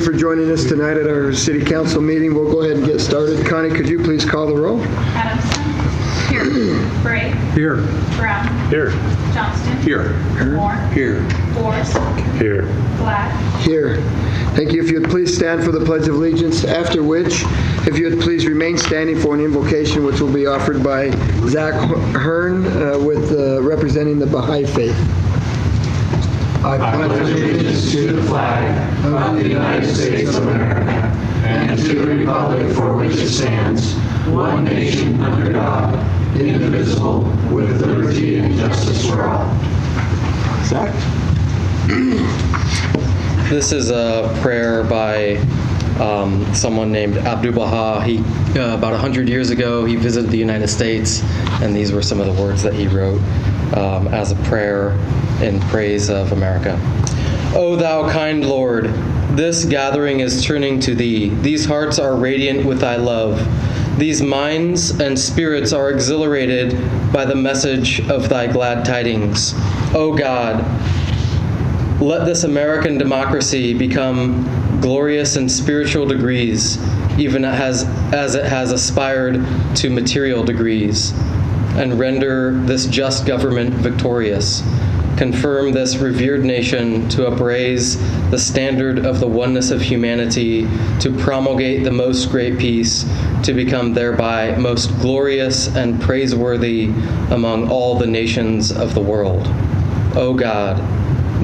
for joining us tonight at our City Council meeting. We'll go ahead and get started. Connie, could you please call the roll? Adamson. Here. Bray. Here. Brown. Here. Johnston. Here. Moore. Here. Forrest. Here. Black. Here. Thank you. If you'd please stand for the Pledge of Allegiance, after which, if you'd please remain standing for an invocation which will be offered by Zach Hearn representing the Baha'i faith. I pledge allegiance to the flag of the United States of America and to the republic for which it stands, one nation under God, indivisible, with liberty and justice for all. Zach? This is a prayer by someone named Abdu'l-Baha. He, about 100 years ago, he visited the United States, and these were some of the words that he wrote as a prayer in praise of America. O thou kind Lord, this gathering is turning to thee. These hearts are radiant with thy love. These minds and spirits are exhilarated by the message of thy glad tidings. O God, let this American democracy become glorious in spiritual degrees, even as it has aspired to material degrees, and render this just government victorious. Confirm this revered nation to upraise the standard of the oneness of humanity, to promulgate the most great peace, to become thereby most glorious and praiseworthy among all the nations of the world. O God,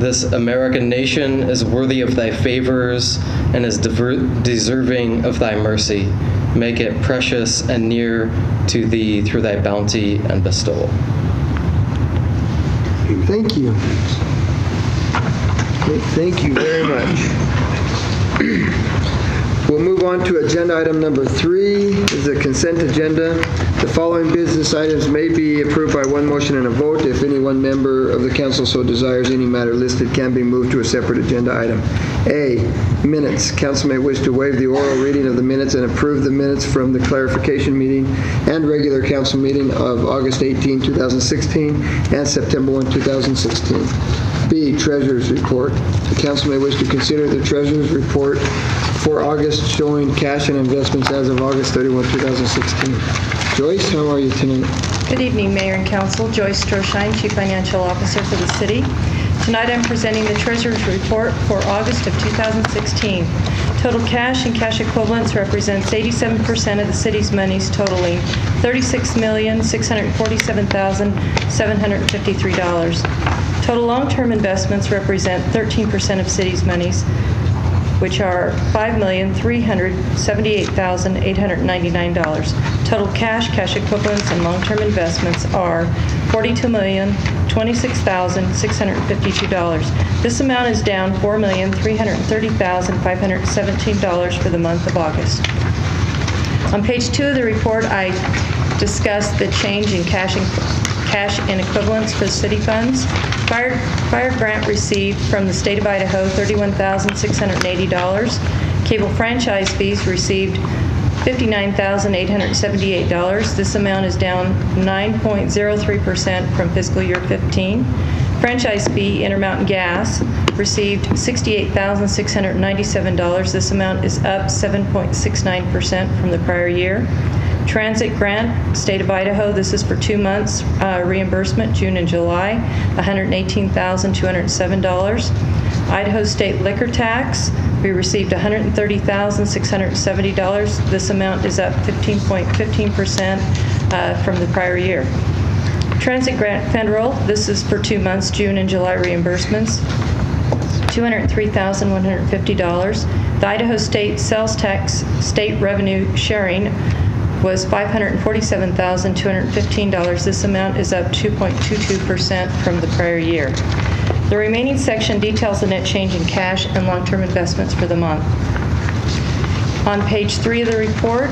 this American nation is worthy of thy favors and is deserving of thy mercy. Make it precious and near to thee through thy bounty and bestowal. Thank you. Okay, thank you very much. We'll move on to agenda item number 3, is the consent agenda. The following business items may be approved by one motion and a vote. If any one member of the council so desires, any matter listed can be moved to a separate agenda item. A, minutes. Council may wish to waive the oral reading of the minutes and approve the minutes from the clarification meeting and regular council meeting of August 18, 2016 and September 1, 2016. B, treasurer's report. The council may wish to consider the treasurer's report for August showing cash and investments as of August 31, 2016. Joyce, how are you tonight? Good evening, Mayor and Council. Joyce Stroshine, Chief Financial Officer for the city. Tonight I'm presenting the Treasurer's Report for August of 2016. Total cash and cash equivalents represents 87% of the city's monies, totaling $36,647,753. Total long-term investments represent 13% of city's monies, which are $5,378,899. Total cash, cash equivalents, and long-term investments are $42,026,652. This amount is down $4,330,517 for the month of August. On page 2 of the report, I discussed the change in cash and equivalents for city funds. Fire grant received from the state of Idaho, $31,680. Cable franchise fees received $59,878. This amount is down 9.03% from fiscal year 15. Franchise fee, Intermountain Gas, received $68,697. This amount is up 7.69% from the prior year. Transit grant, state of Idaho, this is for 2 months reimbursement, June and July, $118,207. Idaho state liquor tax, we received $130,670. This amount is up 15.15% from the prior year. Transit grant federal, this is for 2 months, June and July reimbursements, $203,150. The Idaho state sales tax state revenue sharing was $547,215. This amount is up 2.22% from the prior year. The remaining section details the net change in cash and long-term investments for the month. On page 3 of the report,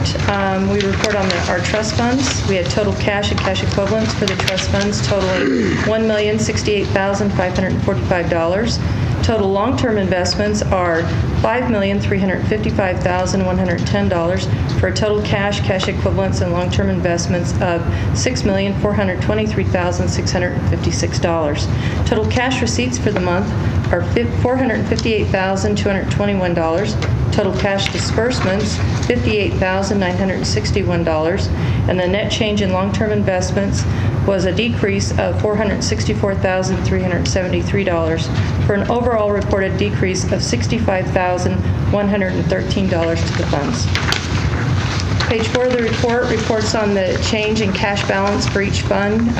we report on our trust funds. We had total cash and cash equivalents for the trust funds totaling $1,068,545. Total long-term investments are $5,355,110 for a total cash, cash equivalents, and long-term investments of $6,423,656. Total cash receipts for the month are $458,221. Total cash disbursements, $58,961. And the net change in long-term investments was a decrease of $464,373 for an overall reported decrease of $65,113 to the funds. Page 4 of the report reports on the change in cash balance for each fund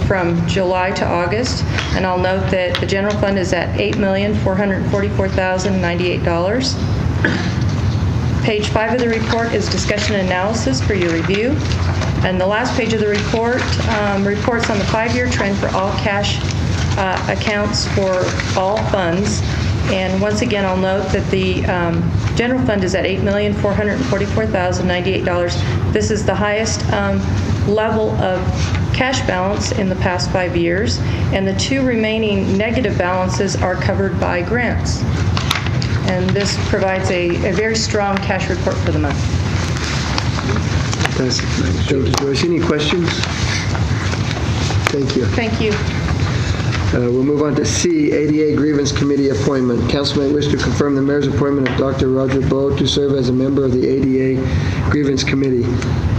from July to August. And I'll note that the general fund is at $8,444,098. Page 5 of the report is discussion and analysis for your review. And the last page of the report reports on the 5-year trend for all cash accounts for all funds. And once again, I'll note that the general fund is at $8,444,098. This is the highest level of cash balance in the past 5 years, and the 2 remaining negative balances are covered by grants. And this provides a very strong cash report for the month. Fantastic. Thank you, Joyce. Any questions? Thank you. Thank you. We'll move on to C, ADA Grievance Committee appointment. Council may wish to confirm the mayor's appointment of Dr. Roger Bowe to serve as a member of the ADA Grievance Committee,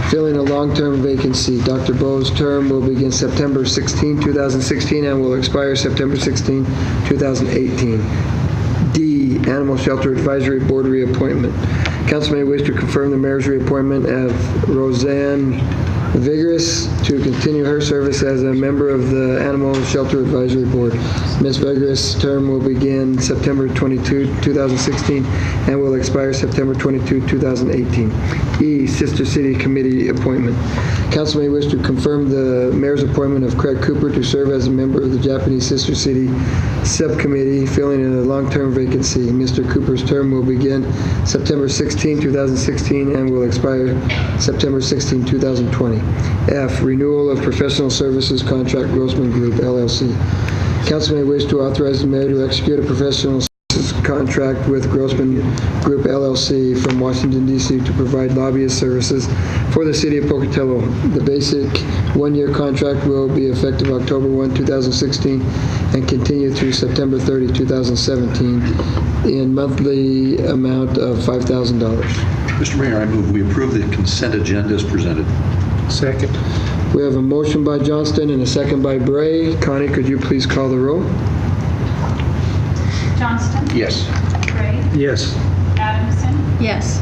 filling a long-term vacancy. Dr. Bowe's term will begin September 16, 2016 and will expire September 16, 2018. D, Animal Shelter Advisory Board reappointment. Council may wish to confirm the mayor's reappointment of Roseanne Vigorous to continue her service as a member of the Animal Shelter Advisory Board. Ms. Vigorous' term will begin September 22, 2016 and will expire September 22, 2018. E, Sister City Committee appointment. Council may wish to confirm the mayor's appointment of Craig Cooper to serve as a member of the Japanese Sister City Subcommittee, filling in a long-term vacancy. Mr. Cooper's term will begin September 16, 2016 and will expire September 16, 2020. F, renewal of professional services contract, Grossman Group, LLC. Council may wish to authorize the mayor to execute a professional services contract with Grossman Group, LLC from Washington, D.C. to provide lobbyist services for the city of Pocatello. The basic one-year contract will be effective October 1, 2016 and continue through September 30, 2017 in monthly amount of $5,000. Mr. Mayor, I move we approve the consent agenda as presented. Second. We have a motion by Johnston and a second by Bray. Connie, could you please call the roll? Johnston. Yes. Gray. Yes. Adamson. Yes.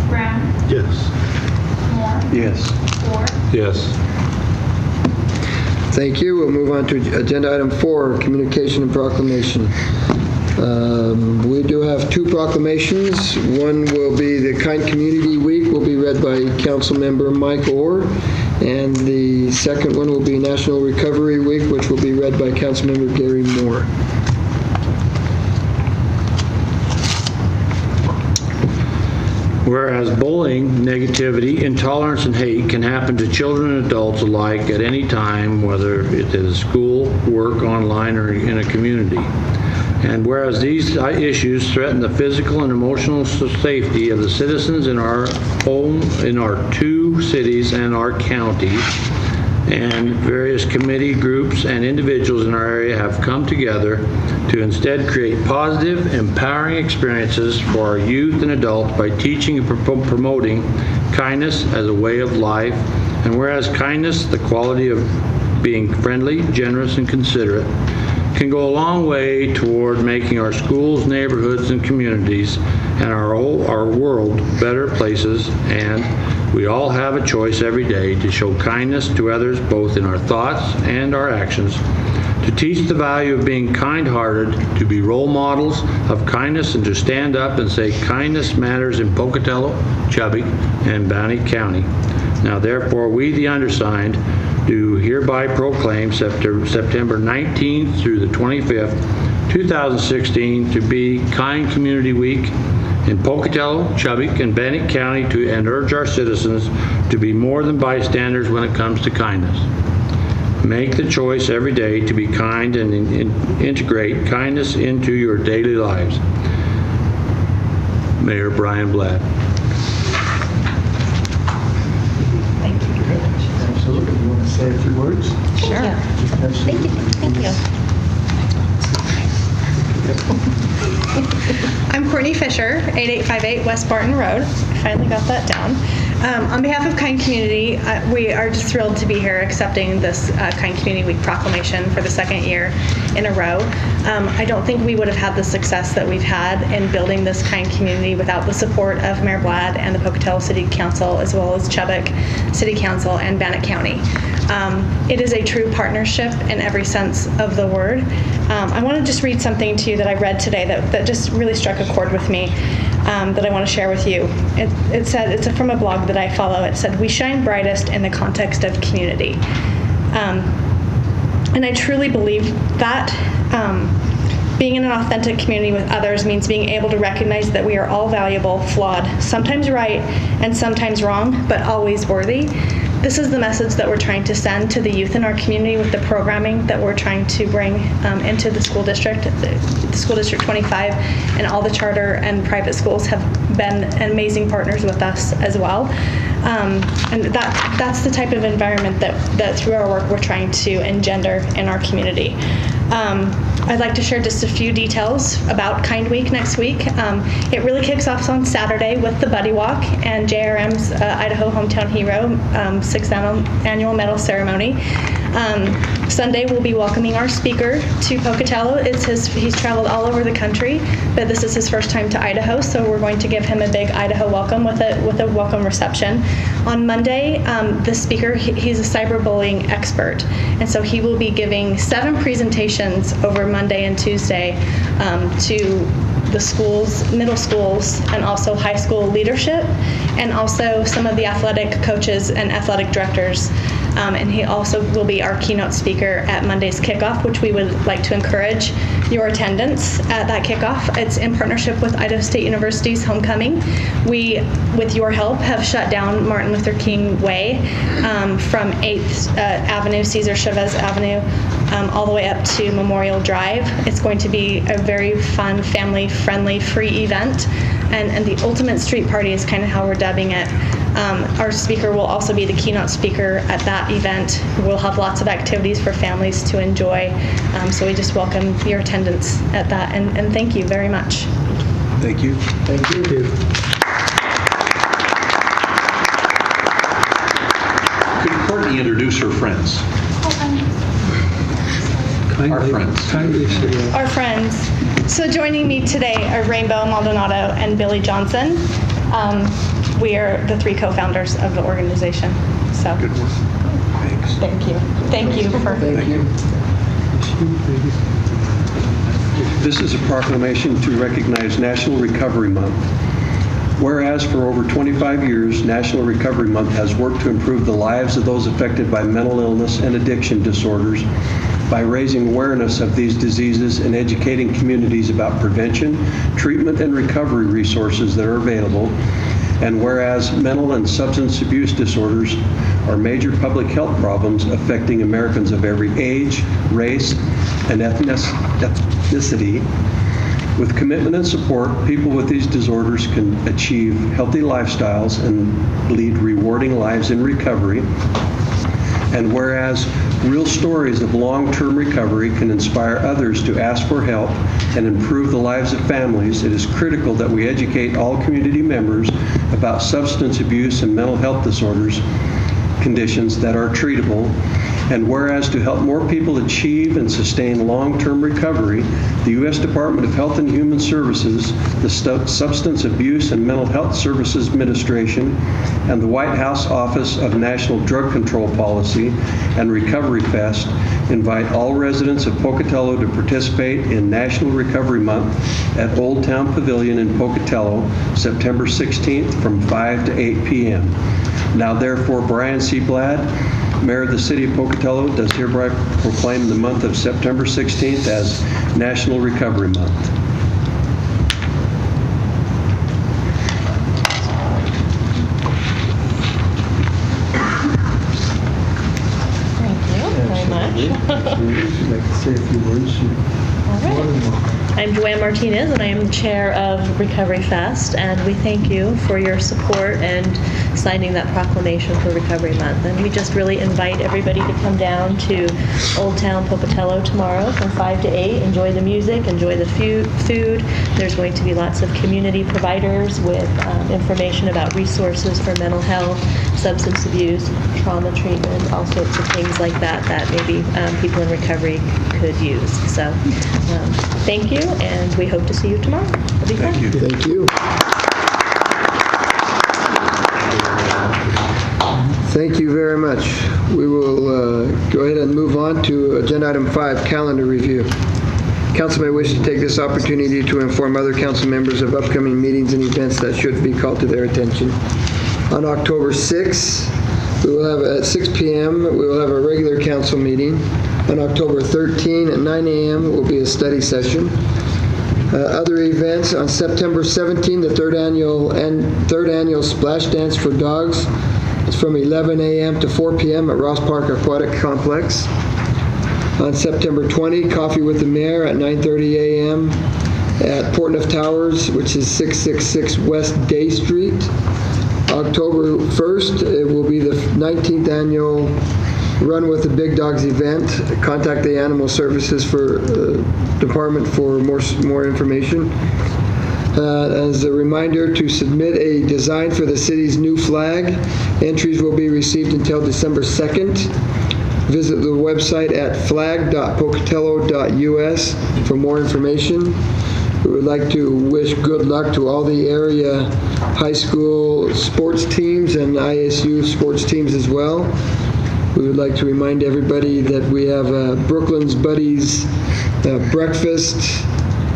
Brown. Yes. Moore. Yes. Ford. Yes. Thank you. We'll move on to agenda item 4, communication and proclamation. We do have 2 proclamations. One will be the Kind Community Week, will be read by Council Member Mike Orr, and the second one will be National Recovery Week, which will be read by Council Member Gary Moore. Whereas bullying, negativity, intolerance, and hate can happen to children and adults alike at any time, whether it is school, work, online, or in a community. And whereas these issues threaten the physical and emotional safety of the citizens in our 2 cities and our county, and various committee groups and individuals in our area have come together to instead create positive, empowering experiences for our youth and adults by teaching and promoting kindness as a way of life. And whereas kindness, the quality of being friendly, generous, and considerate, can go a long way toward making our schools, neighborhoods, and communities and our world better places, and we all have a choice every day to show kindness to others, both in our thoughts and our actions, to teach the value of being kind-hearted, to be role models of kindness, and to stand up and say kindness matters in Pocatello, Chubbuck, and Bounty County. Now, therefore, we, the undersigned, do hereby proclaim September 19th through the 25th, 2016 to be Kind Community Week in Pocatello, Chubbuck, and Bannock County and urge our citizens to be more than bystanders when it comes to kindness. Make the choice every day to be kind and integrate kindness into your daily lives. Mayor Brian Blatt. Absolutely. You want to say a few words? Sure. Thank you. Thank you. I'm Courtney Fisher, 8858 West Barton Road. I finally got that down. On behalf of Kind Community, we are just thrilled to be here accepting this Kind Community Week proclamation for the second year in a row. I don't think we would have had the success that we've had in building this kind community without the support of Mayor Blad and the Pocatello City Council, as well as Chubbuck City Council and Bannock County. It is a true partnership in every sense of the word. I want to just read something to you that I read today that just really struck a chord with me, that I want to share with you. It said, it's from a blog that I follow. It said, "We shine brightest in the context of community." And I truly believe that being in an authentic community with others means being able to recognize that we are all valuable, flawed, sometimes right and sometimes wrong, but always worthy. This is the message that we're trying to send to the youth in our community with the programming that we're trying to bring into the school district. The School District 25 and all the charter and private schools have been amazing partners with us as well. And that's the type of environment that through our work we're trying to engender in our community. I'd like to share just a few details about Kind Week next week. It really kicks off on Saturday with the Buddy Walk and JRM's Idaho Hometown Hero 6th annual medal ceremony. Sunday we'll be welcoming our speaker to Pocatello. He's traveled all over the country, but this is his first time to Idaho, so we're going to give him a big Idaho welcome with a welcome reception. On Monday, the speaker, he's a cyberbullying expert, and so he will be giving 7 presentations over Monday and Tuesday to the schools, middle schools, and also high school leadership, and also some of the athletic coaches and athletic directors. And he also will be our keynote speaker at Monday's kickoff, which we would like to encourage your attendance at that kickoff. It's in partnership with Idaho State University's Homecoming. We, with your help, have shut down Martin Luther King Way from 8th Avenue, Cesar Chavez Avenue, all the way up to Memorial Drive. It's going to be a very fun, family-friendly, free event. And the ultimate street party is kind of how we're dubbing it. Our speaker will also be the keynote speaker at that event. We'll have lots of activities for families to enjoy. So we just welcome your attendance at that, and thank you very much. Thank you. Thank you. Could Courtney introduce her friends? Our friends. Our friends. So joining me today are Rainbow Maldonado and Billy Johnson. We are the 3 co-founders of the organization. So Good work. Thanks. thank you. Thank you for. Thank you. This is a proclamation to recognize National Recovery Month. Whereas for over 25 years, National Recovery Month has worked to improve the lives of those affected by mental illness and addiction disorders by raising awareness of these diseases and educating communities about prevention, treatment, and recovery resources that are available. And whereas mental and substance abuse disorders are major public health problems affecting Americans of every age, race, and ethnicity, with commitment and support, people with these disorders can achieve healthy lifestyles and lead rewarding lives in recovery. And whereas real stories of long-term recovery can inspire others to ask for help and improve the lives of families, it is critical that we educate all community members about substance abuse and mental health disorders, conditions that are treatable. And whereas to help more people achieve and sustain long-term recovery, the U.S. Department of Health and Human Services, the Substance Abuse and Mental Health Services Administration, and the White House Office of National Drug Control Policy and Recovery Fest invite all residents of Pocatello to participate in National Recovery Month at Old Town Pavilion in Pocatello, September 16th from 5 to 8 p.m. Now therefore, Brian C. Blad, Mayor of the City of Pocatello, does hereby proclaim the month of September 16th as National Recovery Month. Thank you very much. Would you like to say a few words? All right. I'm Joanne Martinez, and I am the chair of Recovery Fest, and we thank you for your support and signing that proclamation for Recovery Month. And we just really invite everybody to come down to Old Town Pocatello tomorrow from 5 to 8. Enjoy the music, enjoy the food. There's going to be lots of community providers with information about resources for mental health, substance abuse, trauma treatment, all sorts of things like that maybe people in recovery could use. So thank you, and we hope to see you tomorrow. It'll be fun. Thank you. Thank you very much. We will go ahead and move on to agenda item 5, calendar review. Council may wish to take this opportunity to inform other council members of upcoming meetings and events that should be called to their attention. On October 6th, we will have at 6 p.m. we will have a regular council meeting. On October 13 at 9 a.m. will be a study session. Other events on September 17, the third annual Splash Dance for Dogs. It's from 11 a.m. to 4 p.m. at Ross Park Aquatic Complex. On September 20, Coffee with the Mayor at 9:30 a.m. at Portneuf Towers, which is 666 West Day Street. October 1st, it will be the 19th annual Run with the Big Dogs event. Contact the Animal Services Department for more information. As a reminder to submit a design for the city's new flag. Entries will be received until December 2nd. Visit the website at flag.pocatello.us for more information. We would like to wish good luck to all the area high school sports teams and ISU sports teams as well. We would like to remind everybody that we have Brooklyn's Buddies breakfast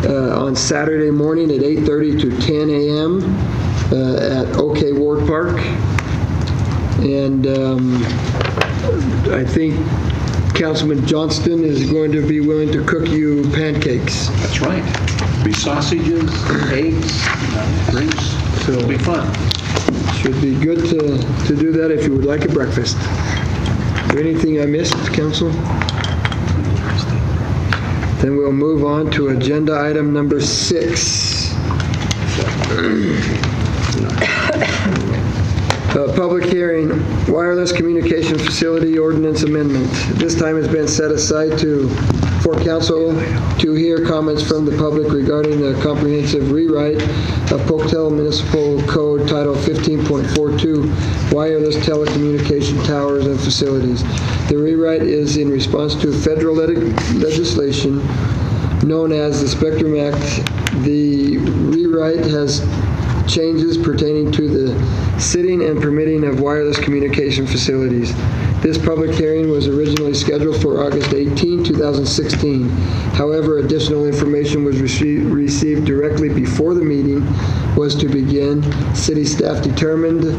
on Saturday morning at 8:30 to 10 a.m. At OK Ward Park. And I think Councilman Johnston is going to be willing to cook you pancakes. That's right. Be sausages, eggs, drinks. So it'll be fun. Should be good to do that if you would like a breakfast. Is there anything I missed, Council? Then we'll move on to agenda item number 6. Public hearing, wireless communication facility ordinance amendment. This time has been set aside for council to hear comments from the public regarding the comprehensive rewrite of Pocatello Municipal Code Title 15.42, wireless telecommunication towers and facilities. The rewrite is in response to federal legislation known as the Spectrum Act. The rewrite has changes pertaining to the sitting and permitting of wireless communication facilities. This public hearing was originally scheduled for August 18, 2016. However, additional information was received directly before the meeting was to begin. City staff determined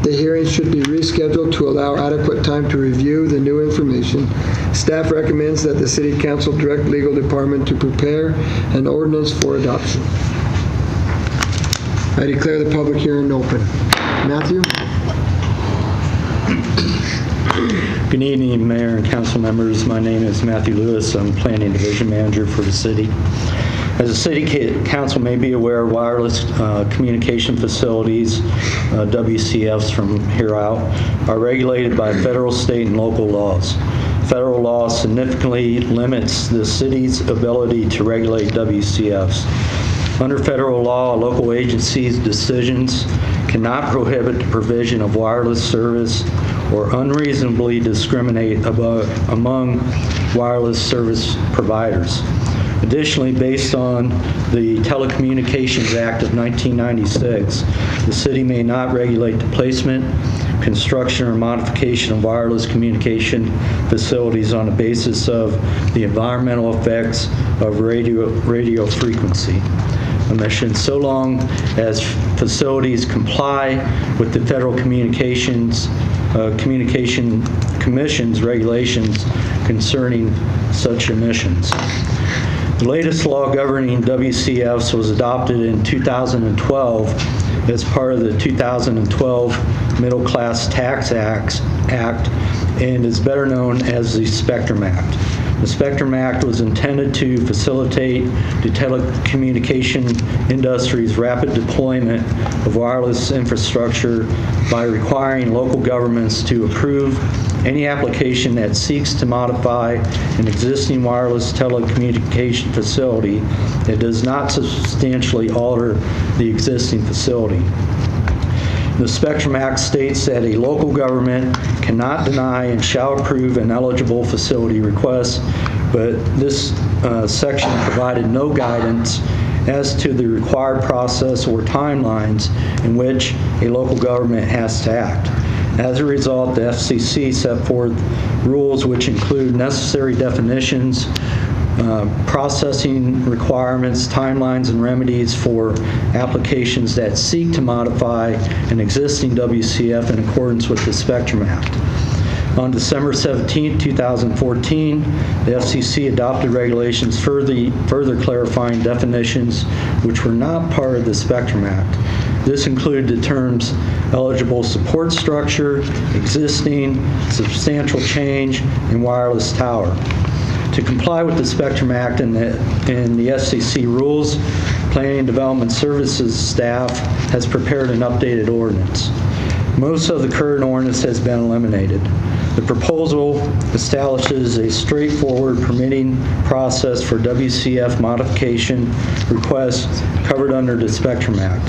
the hearing should be rescheduled to allow adequate time to review the new information. Staff recommends that the City Council direct legal department to prepare an ordinance for adoption. I declare the public hearing open. Matthew? Good evening, Mayor and council members. My name is Matthew Lewis. I'm Planning Division Manager for the city. As the City Council may be aware, wireless communication facilities, WCFs from here out, are regulated by federal, state, and local laws. Federal law significantly limits the city's ability to regulate WCFs. Under federal law, a local agency's decisions cannot prohibit the provision of wireless service or unreasonably discriminate among wireless service providers. Additionally, based on the Telecommunications Act of 1996, the city may not regulate the placement, construction, or modification of wireless communication facilities on the basis of the environmental effects of radio frequency emissions, so long as facilities comply with the Federal Communication Commission's regulations concerning such emissions. The latest law governing WCFs was adopted in 2012 as part of the 2012 Middle Class Tax Act and is better known as the Spectrum Act. The Spectrum Act was intended to facilitate the telecommunication industry's rapid deployment of wireless infrastructure by requiring local governments to approve any application that seeks to modify an existing wireless telecommunication facility that does not substantially alter the existing facility. The Spectrum Act states that a local government cannot deny and shall approve an eligible facility request, but this section provided no guidance as to the required process or timelines in which a local government has to act. As a result, the FCC set forth rules which include necessary definitions, processing requirements, timelines, and remedies for applications that seek to modify an existing WCF in accordance with the Spectrum Act. On December 17, 2014, the FCC adopted regulations further clarifying definitions which were not part of the Spectrum Act. This included the terms eligible support structure, existing, substantial change, and wireless tower. To comply with the Spectrum Act and the FCC rules, Planning and Development Services staff has prepared an updated ordinance. Most of the current ordinance has been eliminated. The proposal establishes a straightforward permitting process for WCF modification requests covered under the Spectrum Act.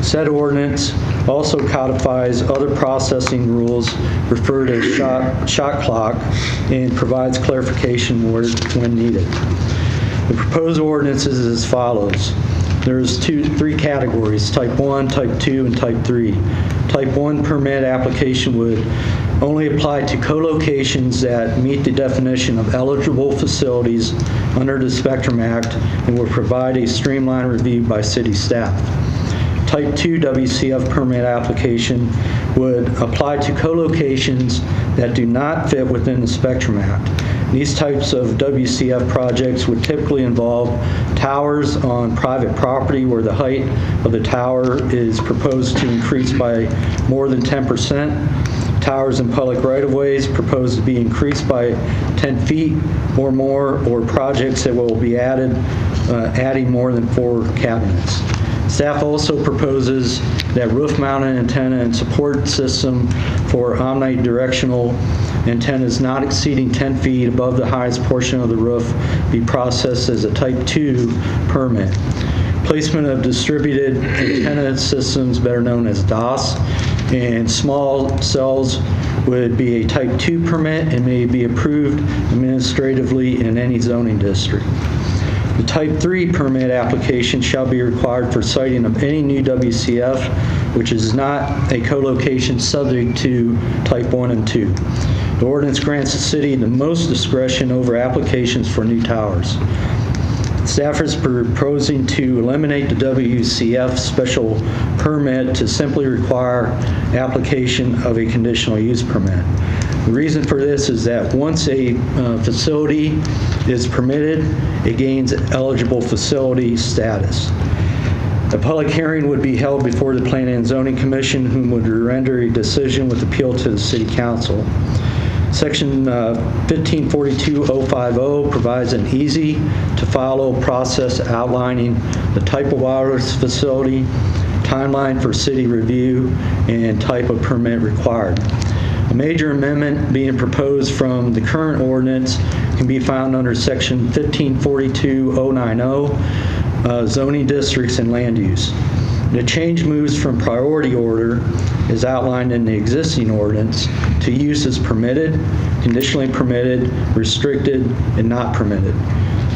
Said ordinance also codifies other processing rules referred as shot clock and provides clarification when needed. The proposed ordinance is as follows. There's three categories, Type 1, Type 2, and Type 3. Type 1 permit application would only apply to co-locations that meet the definition of eligible facilities under the Spectrum Act and will provide a streamlined review by city staff. Type 2 WCF permit application would apply to co-locations that do not fit within the Spectrum Act. These types of WCF projects would typically involve towers on private property where the height of the tower is proposed to increase by more than 10%, towers in public right-of-ways proposed to be increased by 10 feet or more, or projects that will be adding more than 4 cabinets. Staff also proposes that roof-mounted antenna and support system for omnidirectional antennas not exceeding 10 feet above the highest portion of the roof be processed as a Type 2 permit. Placement of distributed antenna systems, better known as DOS, and small cells would be a Type 2 permit and may be approved administratively in any zoning district. The Type 3 permit application shall be required for siting of any new WCF, which is not a co-location subject to Type 1 and 2. The ordinance grants the city the most discretion over applications for new towers. Staff is proposing to eliminate the WCF special permit to simply require application of a conditional use permit. The reason for this is that once a facility is permitted, it gains eligible facility status. A public hearing would be held before the Planning and Zoning Commission, whom would render a decision with appeal to the City Council. Section 1542.050 provides an easy-to-follow process outlining the type of wireless facility, timeline for city review, and type of permit required. A major amendment being proposed from the current ordinance can be found under Section 1542.090, zoning districts and land use. The change moves from priority order, as outlined in the existing ordinance, to uses permitted, conditionally permitted, restricted, and not permitted.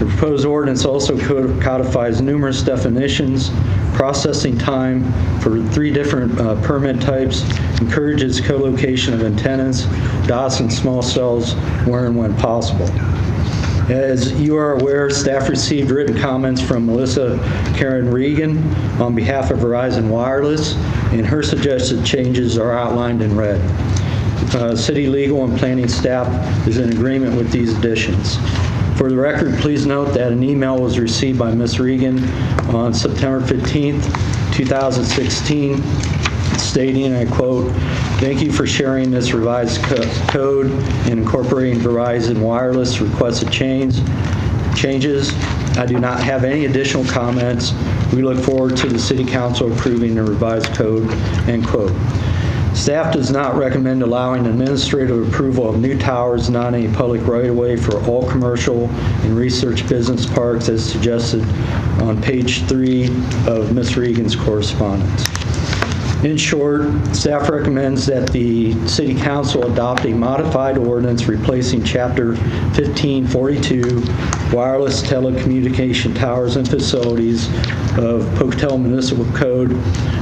The proposed ordinance also codifies numerous definitions, processing time for 3 different permit types, encourages co-location of antennas, DOS, and small cells where and when possible. As you are aware, staff received written comments from Melissa Karen Regan on behalf of Verizon Wireless, and her suggested changes are outlined in red. City legal and planning staff is in agreement with these additions. For the record, please note that an email was received by Ms. Regan on September 15th, 2016, stating, and I quote, "Thank you for sharing this revised code and incorporating Verizon Wireless requested changes. I do not have any additional comments. We look forward to the City Council approving the revised code," end quote. Staff does not recommend allowing administrative approval of new towers not in a public right-of-way for all commercial and research business parks as suggested on page 3 of Ms. Regan's correspondence. In short, staff recommends that the City Council adopt a modified ordinance replacing Chapter 1542, Wireless Telecommunication Towers and Facilities of Pocatello Municipal Code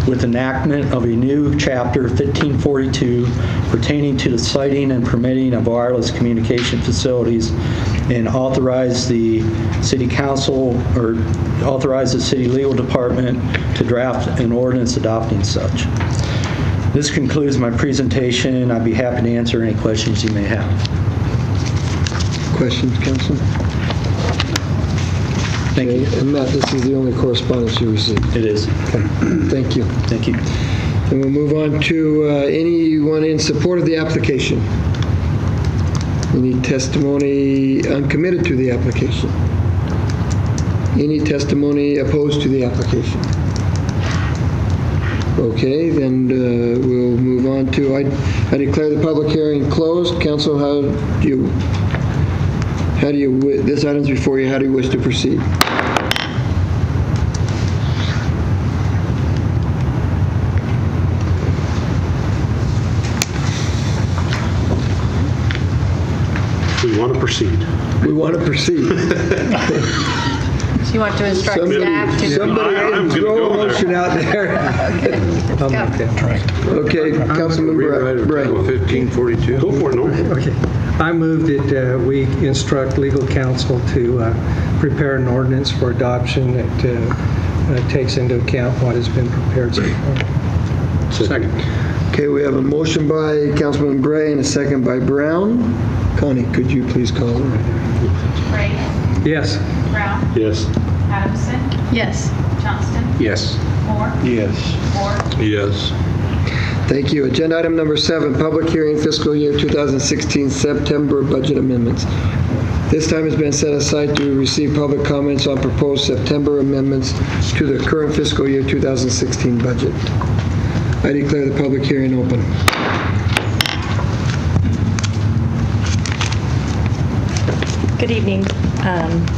with enactment of a new Chapter 1542 pertaining to the siting and permitting of wireless communication facilities, and authorize the City Council or authorize the City Legal Department to draft an ordinance adopting such. This concludes my presentation. I'd be happy to answer any questions you may have. Questions, Council? Thank you. And Matt, this is the only correspondence you received. It is. Okay. Thank you. Thank you. And we'll move on to anyone in support of the application. Any testimony uncommitted to the application? Any testimony opposed to the application? Okay, then we'll move on to, I declare the public hearing closed. Council, this item's before you, how do you wish to proceed? We want to proceed. We want to proceed. So you want to instruct staff to... Somebody I'm gonna throw go a there. motion out there. Okay, Councilman Bray. 1542. Go for it, Norm. Okay. I move that we instruct legal counsel to prepare an ordinance for adoption that takes into account what has been prepared so far. Second. Okay, we have a motion by Councilman Bray and a second by Brown. Connie, could you please call the roll? Gray. Yes. Brown. Yes. Adamson. Yes. Johnston. Yes. Moore. Yes. Ford. Yes. Thank you. Agenda item number 7, public hearing fiscal year 2016 September budget amendments. This time has been set aside to receive public comments on proposed September amendments to the current fiscal year 2016 budget. I declare the public hearing open. Good evening,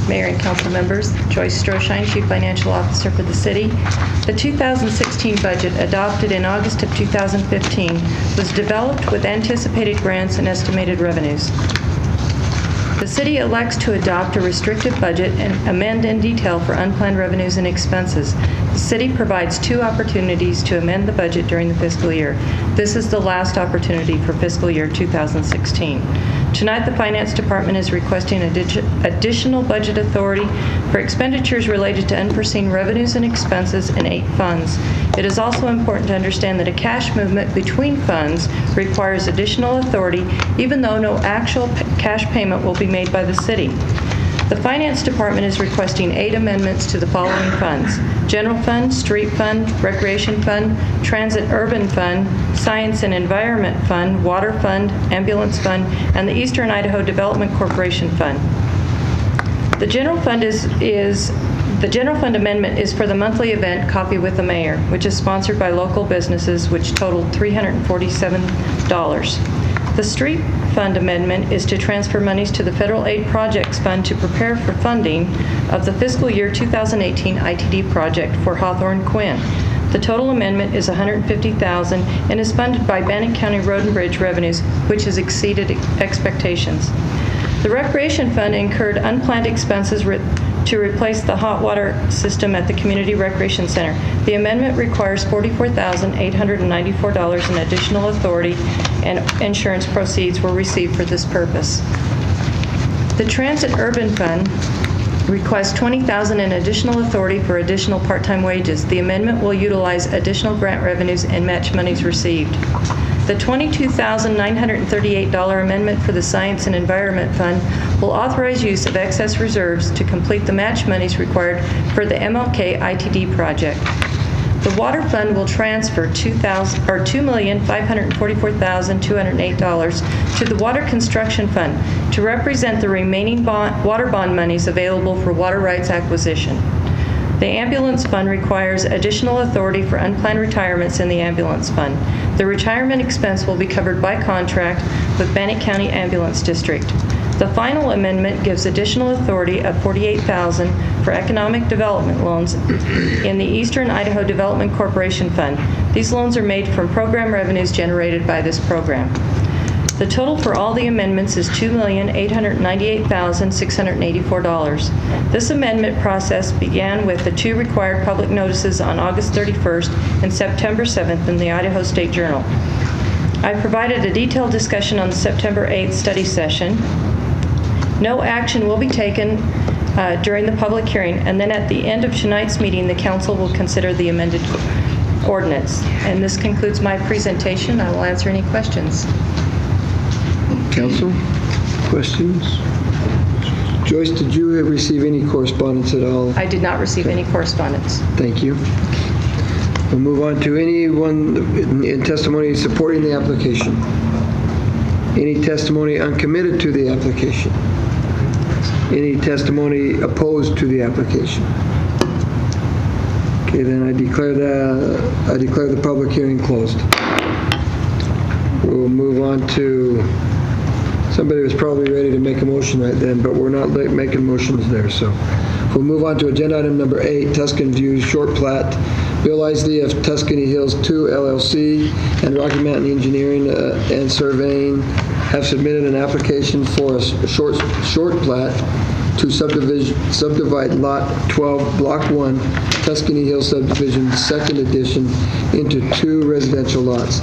Mayor and council members. Joyce Stroshine, Chief Financial Officer for the city. The 2016 budget, adopted in August of 2015, was developed with anticipated grants and estimated revenues. The city elects to adopt a restrictive budget and amend in detail for unplanned revenues and expenses. The city provides 2 opportunities to amend the budget during the fiscal year. This is the last opportunity for fiscal year 2016. Tonight, the Finance Department is requesting additional budget authority for expenditures related to unforeseen revenues and expenses in 8 funds. It is also important to understand that a cash movement between funds requires additional authority, even though no actual cash payment will be made by the city. The Finance Department is requesting 8 amendments to the following funds: General Fund, Street Fund, Recreation Fund, Transit Urban Fund, Science and Environment Fund, Water Fund, Ambulance Fund, and the Eastern Idaho Development Corporation Fund. The General Fund the General Fund amendment is for the monthly event Coffee with the Mayor, which is sponsored by local businesses, which totaled $347. The Street Fund amendment is to transfer monies to the Federal Aid Projects Fund to prepare for funding of the fiscal year 2018 ITD project for Hawthorne Quinn. The total amendment is $150,000 and is funded by Bannock County Road and Bridge revenues, which has exceeded expectations. The Recreation Fund incurred unplanned expenses to replace the hot water system at the Community Recreation Center. The amendment requires $44,894 in additional authority, and insurance proceeds were received for this purpose. The Transit Urban Fund requests $20,000 in additional authority for additional part-time wages. The amendment will utilize additional grant revenues and match monies received. The $22,938 amendment for the Science and Environment Fund will authorize use of excess reserves to complete the match monies required for the MLK ITD project. The water fund will transfer $2,544,208 to the water construction fund to represent the remaining water bond monies available for water rights acquisition. The ambulance fund requires additional authority for unplanned retirements in the ambulance fund. The retirement expense will be covered by contract with Bannock County Ambulance District. The final amendment gives additional authority of $48,000 for economic development loans in the Eastern Idaho Development Corporation Fund. These loans are made from program revenues generated by this program. The total for all the amendments is $2,898,684. This amendment process began with the 2 required public notices on August 31st and September 7th in the Idaho State Journal. I provided a detailed discussion on the September 8th study session. No action will be taken during the public hearing, and then at the end of tonight's meeting, the council will consider the amended ordinance. And this concludes my presentation. I will answer any questions. Council, questions? Joyce, did you receive any correspondence at all? I did not receive any correspondence. Thank you. We'll move on to anyone in testimony supporting the application. Any testimony uncommitted to the application? Any testimony opposed to the application? Okay, then I declare the public hearing closed. We'll move on to, somebody was probably ready to make a motion right then, but we're not making motions there, so. We'll move on to agenda item number 8, Tuscan Views Short Plat. Bill Isley of Tuscany Hills 2 LLC and Rocky Mountain Engineering and Surveying have submitted an application for a short plat to subdivide Lot 12, Block 1, Tuscany Hills Subdivision, 2nd Edition, into 2 residential lots.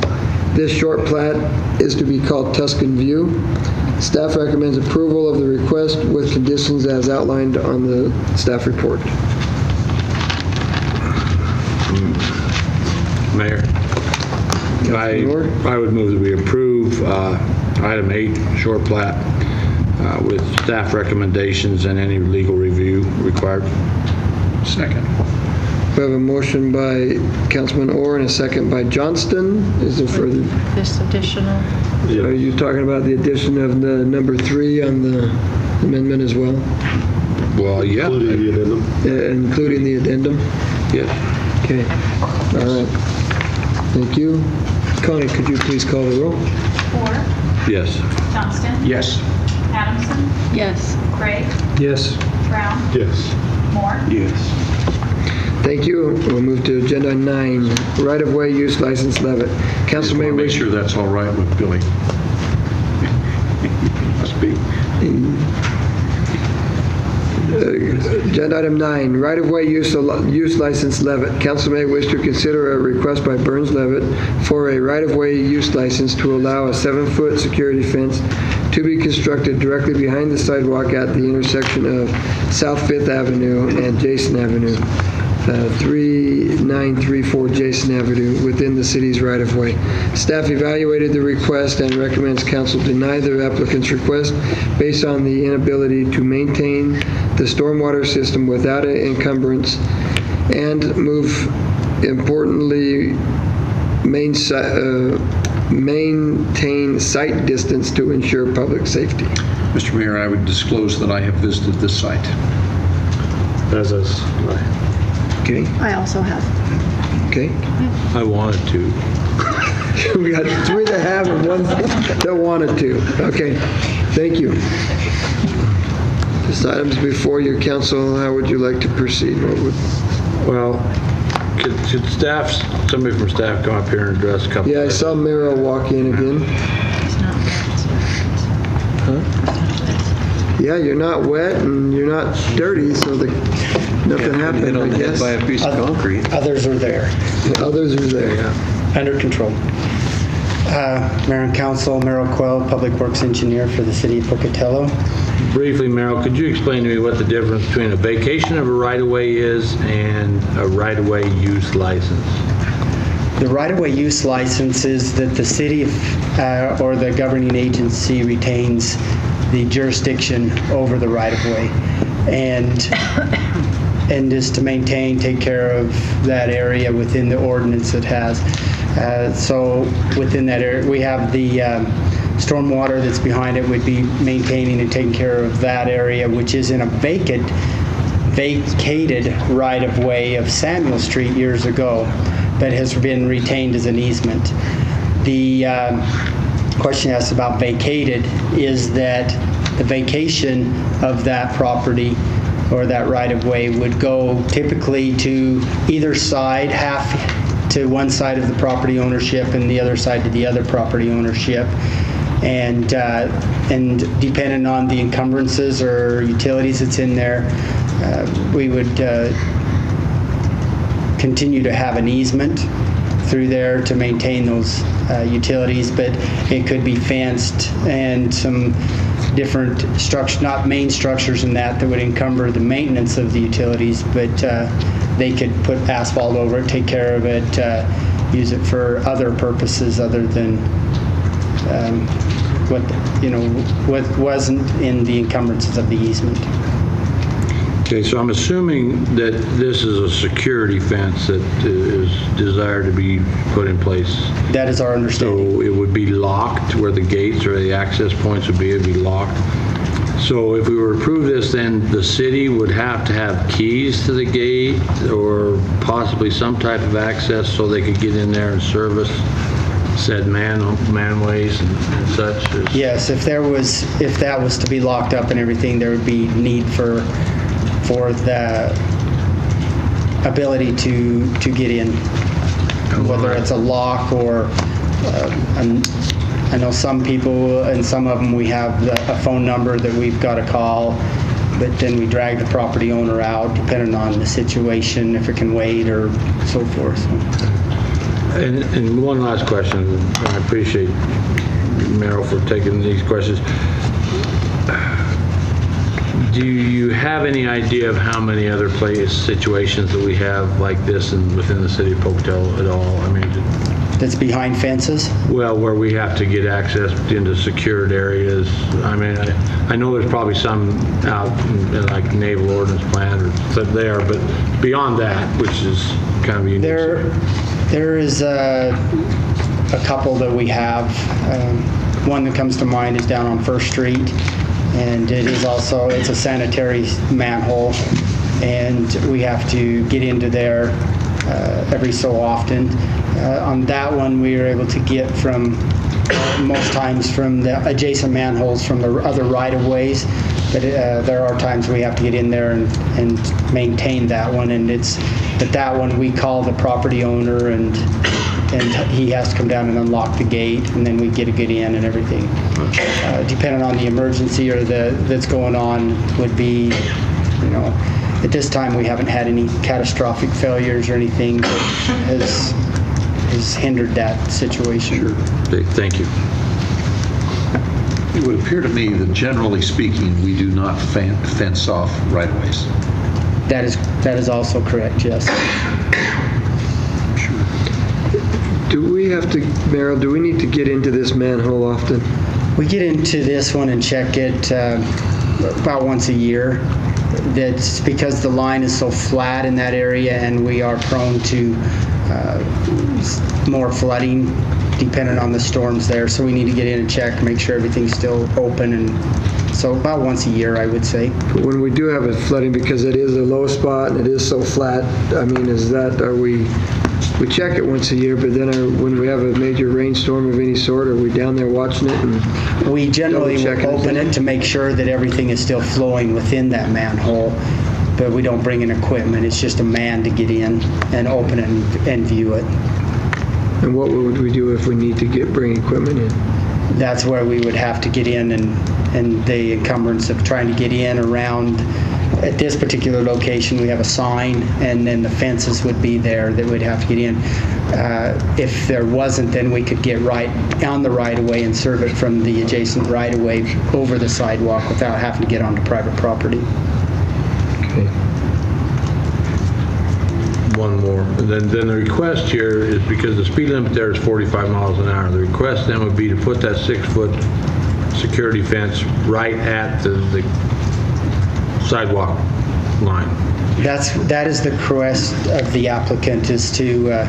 This short plat is to be called Tuscan View. Staff recommends approval of the request with conditions as outlined on the staff report. Mayor, I would move that we approve item 8, short plat, with staff recommendations and any legal review required. Second. We have a motion by Councilman Orr and a second by Johnston. Is there further? This additional? Are you talking about the addition of the number 3 on the amendment as well? Well, yeah. Including the addendum? Yes. Okay. All right. Thank you. Connie, could you please call the roll? Orr, Yes. Johnston, Yes. Adamson, Yes. Gray, Yes. Brown, Yes. Moore, Yes. Thank you. We'll move to agenda 9, right-of-way use license Levitt. Council may Make wish. sure that's all right with Billy. Must be. Agenda item 9, right-of-way use license Levitt. Council may wish to consider a request by Burns Levitt for a right-of-way use license to allow a 7-foot security fence to be constructed directly behind the sidewalk at the intersection of South 5th Avenue and Jason Avenue, 3934 Jason Avenue, within the city's right-of-way. Staff evaluated the request and recommends council deny the applicant's request based on the inability to maintain the stormwater system without an encumbrance and importantly, maintain site distance to ensure public safety. Mr. Mayor, I would disclose that I have visited this site. As us. Okay? I also have. Okay. I wanted to. We got 3 that have and 1 that wanted to. Okay. Thank you. This item's before you, council. How would you like to proceed? Well, could staff, somebody from staff come up here and address a couple? Yeah, I saw Miro walk in again. Huh? Yeah, you're not wet and you're not dirty, so nothing happened, I guess. By a piece of concrete. Others are there, Others are there, yeah. under control. Mayor and Council, Merrill Quell, Public Works Engineer for the City of Pocatello. Briefly, Merrill, could you explain to me what the difference between a vacation of a right-of-way is and a right-of-way use license? The right-of-way use license is that the city or the governing agency retains the jurisdiction over the right-of-way. And and is to maintain, take care of that area within the ordinance it has. So within that area, we have the stormwater that's behind it would be maintaining and taking care of that area, which is in a vacated right-of-way of Samuel Street years ago, but has been retained as an easement. The question asked about vacated is that the vacation of that property or that right-of-way would go typically to either side, half to one side of the property ownership and the other side to the other property ownership. And depending on the encumbrances or utilities that's in there, we would continue to have an easement through there to maintain those utilities, but it could be fenced and some different structures, not main structures in that would encumber the maintenance of the utilities, but they could put asphalt over it, take care of it, use it for other purposes other than what wasn't in the encumbrances of the easement. Okay, so I'm assuming that this is a security fence that is desired to be put in place. That is our understanding. So it would be locked where the gates or the access points would be, it'd be locked. So if we were to approve this, then the city would have to have keys to the gate or possibly some type of access so they could get in there and service said manways and such? Yes, if that was to be locked up and everything, there would be need for the ability to get in, whether it's a lock or I know some people, and some of them we have a phone number that we've got to call, but then we drag the property owner out depending on the situation, if it can wait or so forth. And one last question. I appreciate Merrill for taking these questions. Do you have any idea of how many other situations that we have like this within the city of Pocatello at all? I mean, that's behind fences? Well, where we have to get access into secured areas. I mean, I know there's probably some out in like naval ordnance plant or there, but beyond that, which is kind of unique. There is a couple that we have. One that comes to mind is down on First Street, and it's a sanitary manhole, and we have to get into there every so often. On that one, we were able to get from most times from the adjacent manholes from the other right-of-ways, but there are times we have to get in there and maintain that one, but that one we call the property owner, and he has to come down and unlock the gate, and then we get in and everything. Depending on the emergency or that's going on, would be, at this time we haven't had any catastrophic failures or anything that has hindered that situation. Sure. Thank you. It would appear to me that generally speaking, we do not fence off right-of-ways. That is also correct, yes. Do we have to, Merrill, do we need to get into this manhole often? We get into this one and check it about once a year. That's because the line is so flat in that area, and we are prone to more flooding depending on the storms there. So we need to get in and check, make sure everything's still open, and so about once a year, I would say. But when we do have it flooding, because it is a low spot and it is so flat, I mean, we check it once a year, but then when we have a major rainstorm of any sort, are we down there watching it? And we generally will open it to make sure that everything is still flowing within that manhole, but we don't bring in equipment. It's just a man to get in and open it and view it. And what would we do if we need to bring equipment in? That's where we would have to get in, and the encumbrance of trying to get in around. At this particular location, we have a sign, and then the fences would be there that we'd have to get in. If there wasn't, then we could get right on the right-of-way and serve it from the adjacent right-of-way over the sidewalk without having to get onto private property. Okay. One more. And then the request here is, because the speed limit there is 45 miles an hour, the request then would be to put that 6-foot security fence right at the sidewalk line. That is the request of the applicant, is to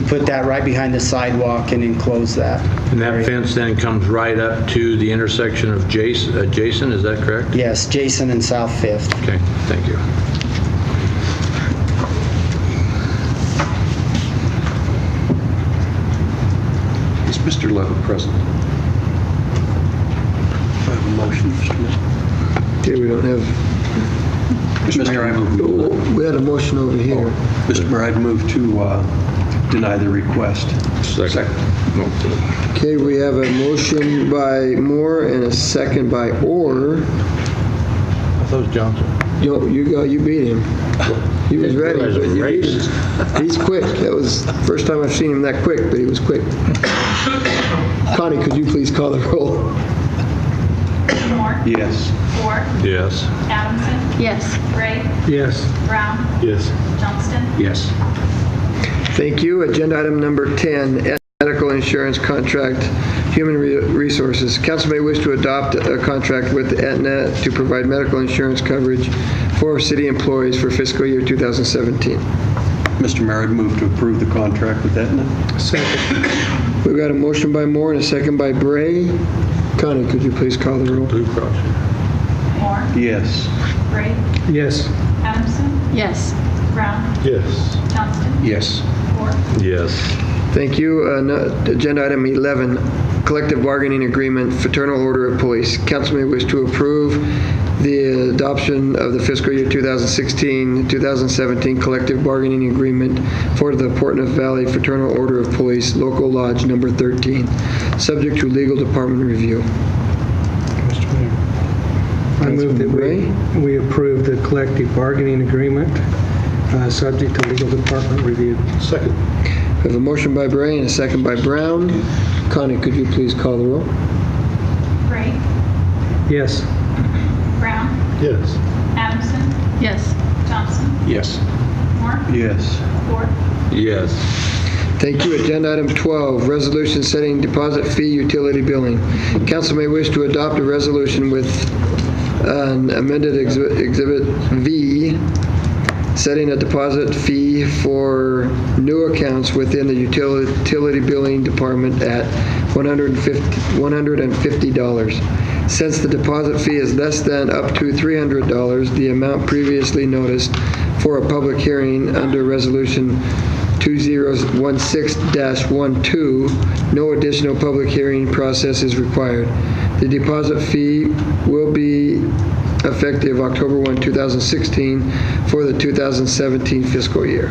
put that right behind the sidewalk and enclose that. And that fence then comes right up to the intersection of Jason, is that correct? Yes, Jason and South Fifth. Okay, thank you. Is Mr. Levitt present? I have a motion, Mr. Mayor. Okay, we don't have, Mr. Mayor, I move. we had a motion over here. Mr. Mayor, I'd move to deny the request. Second. Okay, we have a motion by Moore and a second by Orr. I thought it was Johnson. You beat him. He was ready. That was a but you beat race. him. He's quick. That was the first time I've seen him that quick, but he was quick. Connie, could you please call the roll? Moore. Yes. Ford. Yes. Adamson. Yes. Gray. Yes. Brown. Yes. Johnston. Yes. Thank you. Agenda item number 10, medical insurance contract, human resources. Council may wish to adopt a contract with Aetna to provide medical insurance coverage for city employees for fiscal year 2017. Mr. Mayor, I'd move to approve the contract with Aetna. Second. We've got a motion by Moore and a second by Bray. Connie, could you please call the roll? Blue Cross. Moore. Yes. Gray. Yes. Adamson. Yes. Brown. Yes. Johnston. Yes. Ford. Yes. Thank you. Agenda item 11, collective bargaining agreement, fraternal order of police. Council may wish to approve the adoption of the fiscal year 2016-2017 collective bargaining agreement for the Portneuf Valley Fraternal Order of Police, Local Lodge Number 13, subject to legal department review. Mr. Mayor, I move that we approve the collective bargaining agreement, subject to legal department review. Second. We have a motion by Bray and a second by Brown. Connie, could you please call the roll? Gray. Yes. Brown. Yes. Adamson. Yes. Johnson. Yes. Moore. Yes. Ford. Yes. Thank you. Agenda item 12, resolution setting deposit fee utility billing. Council may wish to adopt a resolution with an amended Exhibit V, setting a deposit fee for new accounts within the utility billing department at $150. Since the deposit fee is less than up to $300, the amount previously noticed for a public hearing under Resolution 2016-12, no additional public hearing process is required. The deposit fee will be effective October 1, 2016 for the 2017 fiscal year.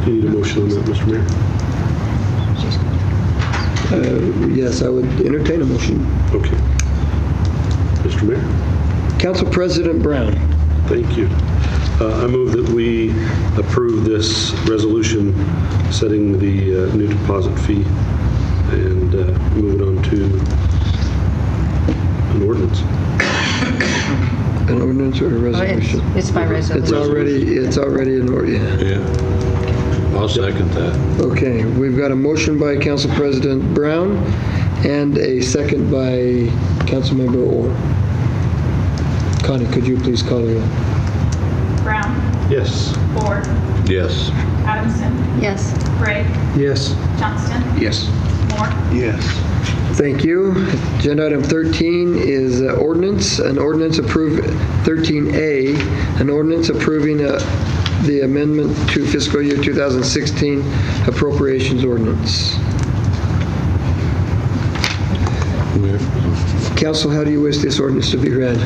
Do you need a motion on that, Mr. Mayor? Yes, I would entertain a motion. Okay. Mr. Mayor? Council President Brown. Thank you. I move that we approve this resolution setting the new deposit fee and move it on to an ordinance. An ordinance or a resolution? It's by resolution. It's already an ordinance. Yeah. I'll second that. Okay, we've got a motion by Council President Brown and a second by Councilmember Orr. Connie, could you please call the roll? Brown. Yes. Ford. Yes. Adamson. Yes. Gray. Yes. Johnston. Yes. Moore. Yes. Thank you. Agenda item 13 is ordinance. An ordinance approved 13A, an ordinance approving the amendment to fiscal year 2016 appropriations ordinance. Council, how do you wish this ordinance to be read?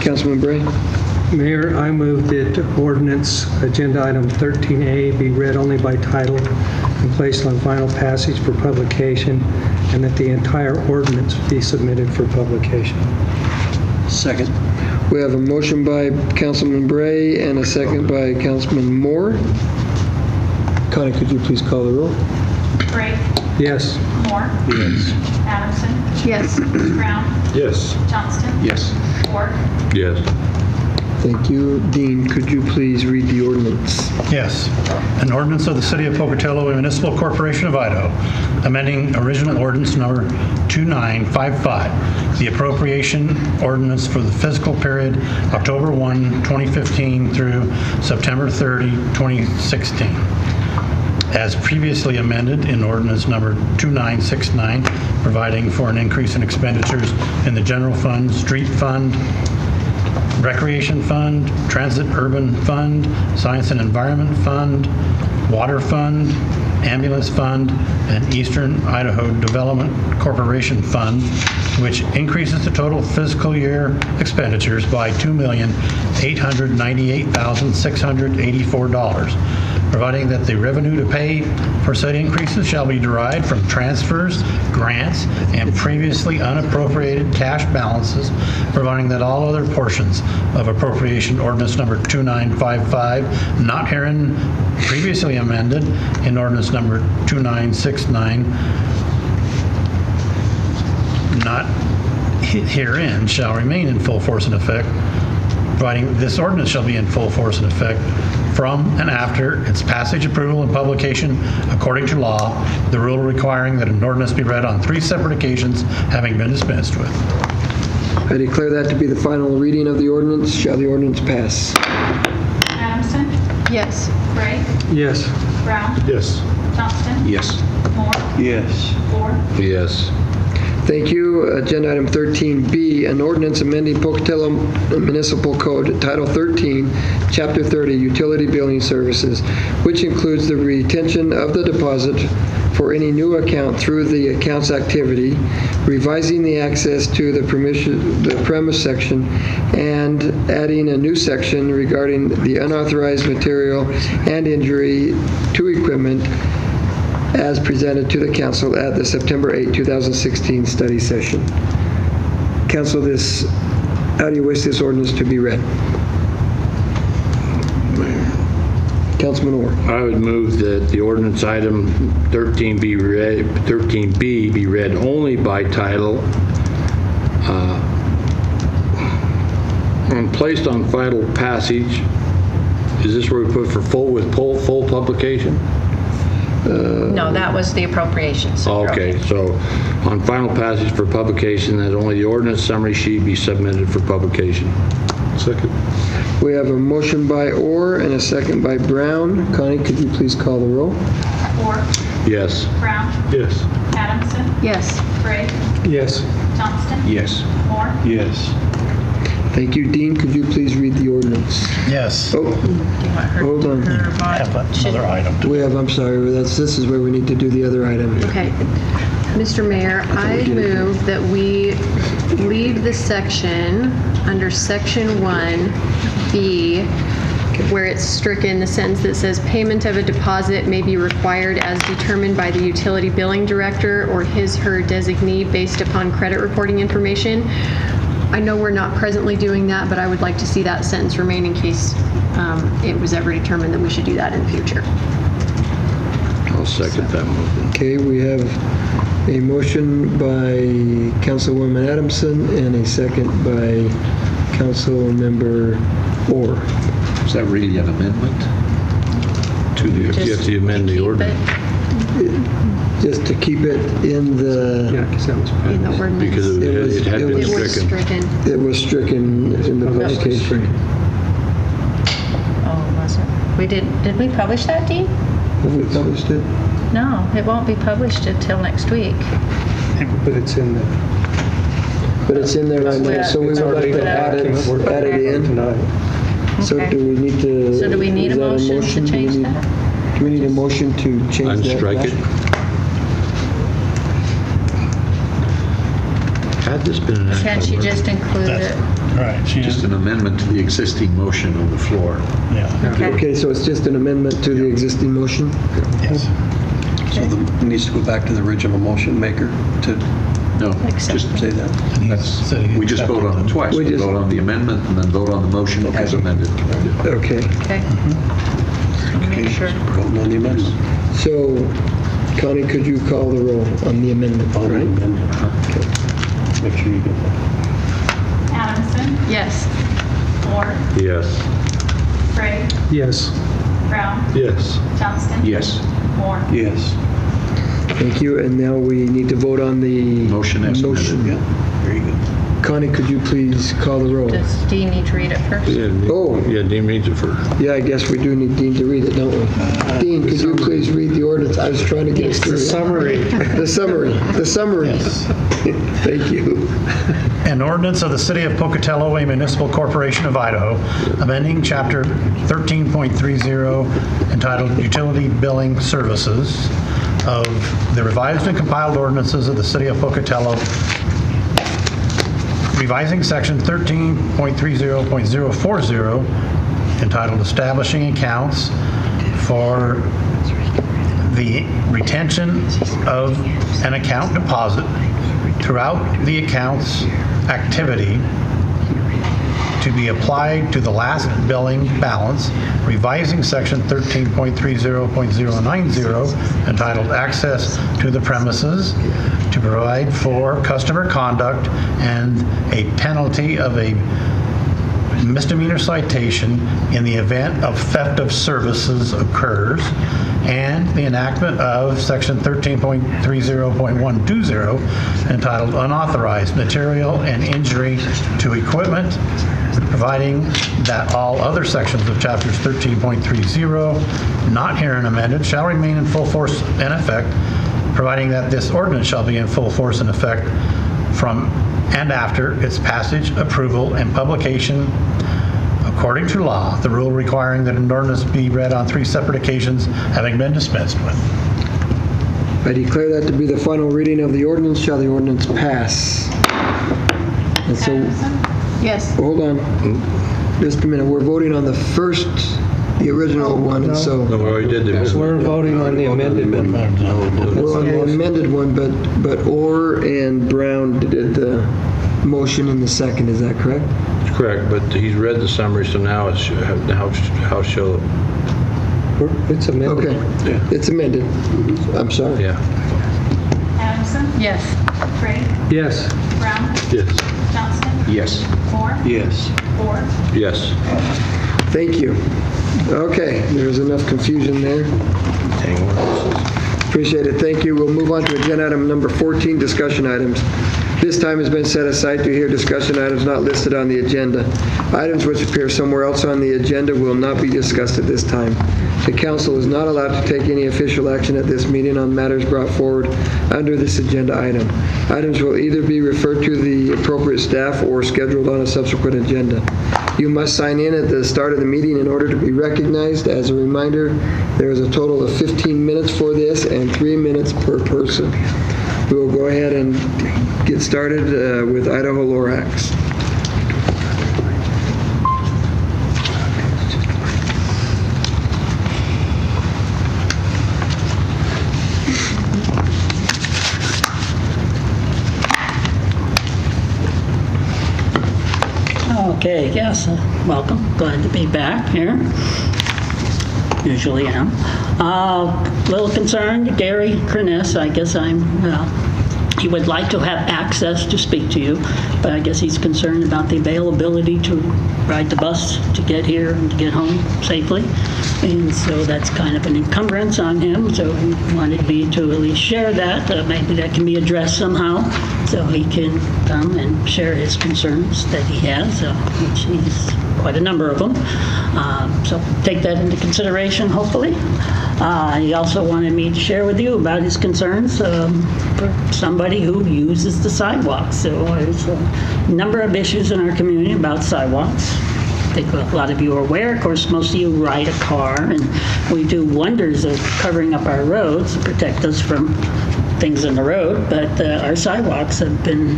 Councilman Bray? Mayor, I move that ordinance agenda item 13A be read only by title and placed on final passage for publication, and that the entire ordinance be submitted for publication. Second. We have a motion by Councilman Bray and a second by Councilman Moore. Connie, could you please call the roll? Gray. Yes. Moore. Yes. Adamson. Yes. Brown. Yes. Johnston. Yes. Ford. Yes. Thank you. Dean, could you please read the ordinance? Yes. An ordinance of the City of Pocatello Municipal Corporation of Idaho, amending original ordinance number 2955, the appropriation ordinance for the fiscal period October 1, 2015 through September 30, 2016, as previously amended in ordinance number 2969, providing for an increase in expenditures in the general fund, street fund, Recreation Fund, Transit Urban Fund, Science and Environment Fund, Water Fund, Ambulance Fund, and Eastern Idaho Development Corporation Fund, which increases the total fiscal year expenditures by $2,898,684, providing that the revenue to pay for said increases shall be derived from transfers, grants, and previously unappropriated cash balances, providing that all other portions of appropriation ordinance number 2955 not herein previously amended in ordinance number 2969 not herein shall remain in full force and effect, providing this ordinance shall be in full force and effect from and after its passage, approval, and publication according to law, the rule requiring that an ordinance be read on 3 separate occasions having been dispensed with. I declare that to be the final reading of the ordinance. Shall the ordinance pass? Adamson. Yes. Gray. Yes. Brown. Yes. Johnston. Yes. Moore. Yes. Ford. Yes. Thank you. Agenda item 13B, an ordinance amending Pocatello Municipal Code, Title 13, Chapter 30, Utility Billing Services, which includes the retention of the deposit for any new account through the accounts activity, revising the access to the premise section, and adding a new section regarding the unauthorized material and injury to equipment as presented to the council at the September 8, 2016 study session. Council, how do you wish this ordinance to be read? Councilman Orr. I would move that the ordinance item 13B be read only by title and placed on final passage. Is this where we put for full publication? No, that was the appropriations. Okay, so on final passage for publication, that only the ordinance summary sheet be submitted for publication. Second. We have a motion by Orr and a second by Brown. Connie, could you please call the roll? Orr. Yes. Brown. Yes. Adamson. Yes. Gray. Yes. Johnston. Yes. Moore. Yes. Thank you. Dean, could you please read the ordinance? Yes. Oh, hold on. Have another item. I'm sorry, this is where we need to do the other item. Okay. Mr. Mayor, I move that we leave the section under section 1B where it's stricken, the sentence that says payment of a deposit may be required as determined by the utility billing director or his/her designee based upon credit reporting information. I know we're not presently doing that, but I would like to see that sentence remain in case it was ever determined that we should do that in the future. I'll second that motion. Okay, we have a motion by Councilwoman Adamson and a second by Councilmember Orr. Is that really an amendment to the? You have to amend the ordinance. Just to keep it in the... Yeah, because that was In the ordinance. Because it had been It was stricken. stricken. It was stricken in the publication. Oh, was it? Did we publish that, Dean? Have we published it? No, it won't be published until next week. But it's in the... But it's in there right now, so we would like to add it in. Tonight. So Okay. do we need to... So do we need is a that motion to change that? Do we need a motion to change that? Unstrike it. Had this been an Can't actual you just include it? Right. Just an amendment to the existing motion on the floor. Yeah. Okay, so it's just an amendment to the existing motion? Yes. So it needs to go back to the original motion maker to No, Accept just it. say that. we just vote on it twice. We We just- vote on the amendment and then vote on the motion as amended. Okay. Okay. Make sure. Voting on the amendment. So, Connie, could you call the roll on the amendment, On the right? amendment. Make sure you get that. Adamson. Yes. Moore, Yes. Gray, Yes. Brown, Yes. Johnston. Yes. Moore. Yes. Thank you, and now we need to vote on the Motion as amended. motion. Yeah, very good. Connie, could you please call the roll? Does Dean need to read it first? Oh. Yeah, Dean reads it first. Yeah, I guess we do need Dean to read it, don't we? Dean, could you please read the ordinance? I was trying to get it through. The summary. The summary. Thank you. An ordinance of the City of Pocatello, a municipal corporation of Idaho, amending Chapter 13.30 entitled Utility Billing Services of the revised and compiled ordinances of the City of Pocatello, revising Section 13.30.040 entitled Establishing Accounts for the retention of an account deposit throughout the account's activity to be applied to the last billing balance, revising Section 13.30.090 entitled Access to the Premises to provide for customer conduct and a penalty of a misdemeanor citation in the event of theft of services occurs, and the enactment of Section 13.30.120 entitled Unauthorized Material and Injury to Equipment, providing that all other sections of Chapters 13.30 not herein amended shall remain in full force and effect, providing that this ordinance shall be in full force and effect from and after its passage, approval, and publication according to law, the rule requiring that an ordinance be read on 3 separate occasions having been dispensed with. I declare that to be the final reading of the ordinance. Shall the ordinance pass? And so, Adamson. Yes. hold on. Just a minute. We're voting on the original one, and so No, we already did the We're voting on the amended one. we're on the amended one, but Orr and Brown did the motion in the second. Is that correct? Correct, but he's read the summary, so now it's how shall, It's amended. Okay. It's amended. I'm sorry. yeah. Adamson. Yes. Gray, Yes. Brown, Yes. Johnston. Yes. Moore, Yes. Ford. Yes. Thank you. Okay, there's enough confusion there. Appreciate it. Thank you. We'll move on to agenda item number 14, discussion items. This time has been set aside to hear discussion items not listed on the agenda. Items which appear somewhere else on the agenda will not be discussed at this time. The council is not allowed to take any official action at this meeting on matters brought forward under this agenda item. Items will either be referred to the appropriate staff or scheduled on a subsequent agenda. You must sign in at the start of the meeting in order to be recognized. As a reminder, there is a total of 15 minutes for this and 3 minutes per person. We will go ahead and get started with Idaho Lorax. Okay, yes, welcome. Glad to be back here. Usually am. Little concerned, Gary Kernes, I guess he would like to have access to speak to you, but I guess he's concerned about the availability to ride the bus to get here and to get home safely. And so that's kind of an encumbrance on him, so he wanted me to at least share that. Maybe that can be addressed somehow, so he can come and share his concerns that he has, which he's quite a number of them. So take that into consideration, hopefully. He also wanted me to share with you about his concerns for somebody who uses the sidewalks. So there's a number of issues in our community about sidewalks. I think a lot of you are aware. Of course, most of you ride a car, and we do wonders of covering up our roads to protect us from things in the road, but our sidewalks have been,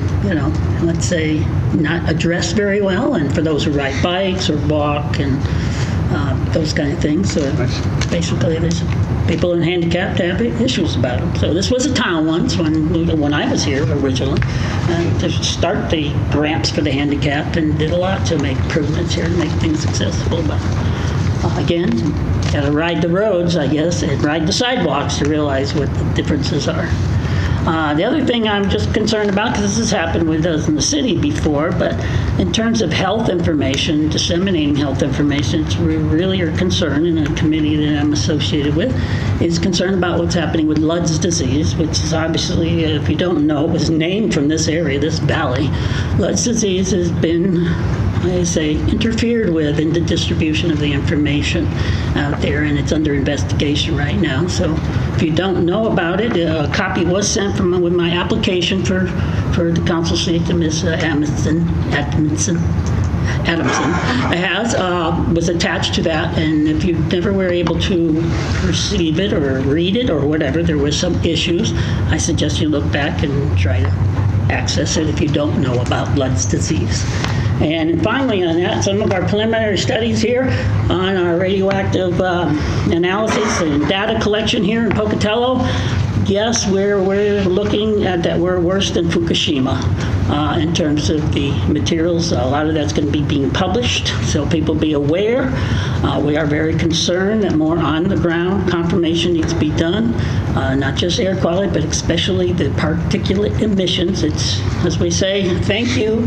let's say, not addressed very well, and for those who ride bikes or walk and those kind of things. So basically, there's people in handicapped have issues about them. So this was a town once when I was here originally, to start the ramps for the handicapped, and did a lot to make improvements here to make things accessible. But again, got to ride the roads, I guess, and ride the sidewalks to realize what the differences are. The other thing I'm just concerned about, because this has happened with us in the city before, but in terms of health information, disseminating health information, we really are concerned, in a committee that I'm associated with, is concerned about what's happening with Ludd's disease, which is obviously, if you don't know, it was named from this area, this valley. Ludd's disease has been, I say, interfered with in the distribution of the information out there, and it's under investigation right now. So if you don't know about it, a copy was sent with my application for the council seat to Ms. Adamson was attached to that, and if you never were able to receive it or read it or whatever, there was some issues, I suggest you look back and try to access it if you don't know about Ludd's disease. And finally on that, some of our preliminary studies here on our radioactive analysis and data collection here in Pocatello. Yes, we're looking at that we're worse than Fukushima in terms of the materials. A lot of that's going to be being published, so people be aware. We are very concerned that more on-the-ground confirmation needs to be done, not just air quality, but especially the particulate emissions. It's, as we say, thank you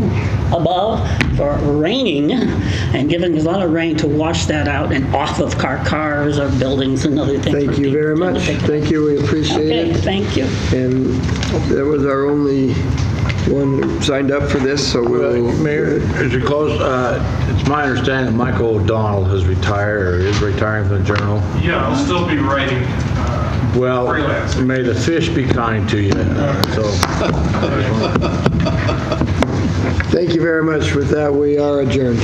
above for raining and giving us a lot of rain to wash that out and off of cars or buildings and other things. Thank you very much. Thank you. We appreciate it. Thank you. And that was our only one who signed up for this, so we'll... Mayor, as you close, it's my understanding that Michael O'Donnell has retired or is retiring from the Journal. Yeah, I'll still be writing Well, freelance. may the fish be kind to you. Thank you very much. With that, we are adjourned.